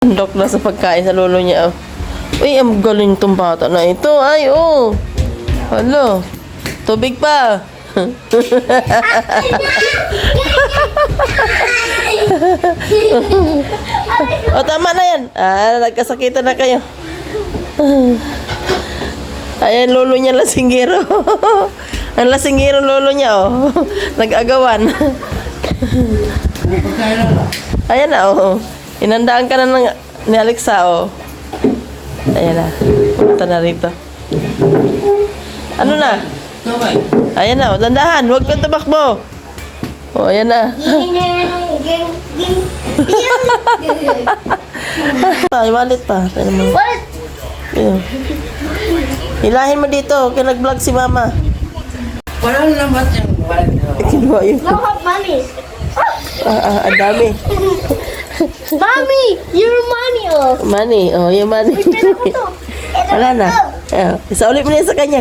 Handok na sa pagkain sa lolo niya. Oh. Uy, ang galing tong bata na ito. Ay, oh. Hello. Tubig pa. O, tama na yan. Nagkasakitan na kayo. Ayan, lolo niya lasinggero. Ang lasinggero lolo niya, oh. Nag-agawan. Ayan na, oh. Inandaan ka na ni Alexa, oh. Ayan na. Punta na rito. Ano na? Ayan na, oh. Dandahan. Huwag kang tumakbo. Oh, ayan na. Ay, wallet pa. What? Hilahin mo dito. Kinag-vlog si mama. Wala naman yung wallet. Kinuha yun. No have money. Ang dami. Mommy, your money oh. Money. Oh, yung money. Wala na. Isa ulit mo na yun sa kanya.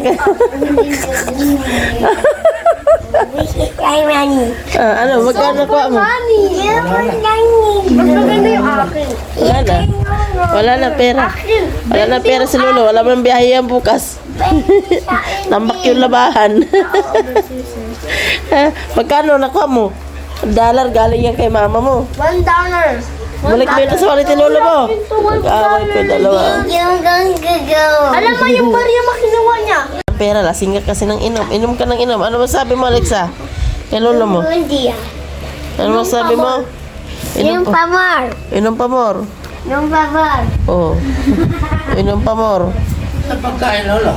Ay, money. Ano, magkano ko mo? Money. Mas maganda yung akin. Wala na. Wala na pera. Wala na pera si Lolo. Wala man biyahe yan bukas. Tambak yung labahan. Magkano nakuha mo? $1 galing yan kay mama mo. $1. Balik mo yun sa wallet ni Lolo mo. Mag-away pa dalawa. Alam mo yung barya makinuha niya? Pera, lasing ka kasi ng inom. Inom ka ng inom. Ano masabi mo, Alexa? Kay Lolo mo. Hindi ah. Ano masabi mo? Yung pamar. Inom pa more. Yung pamar. Oo. Inom pa more. Sa pagkain, lolo.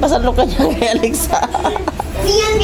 Pasalo ka niya kay Alexa. Yung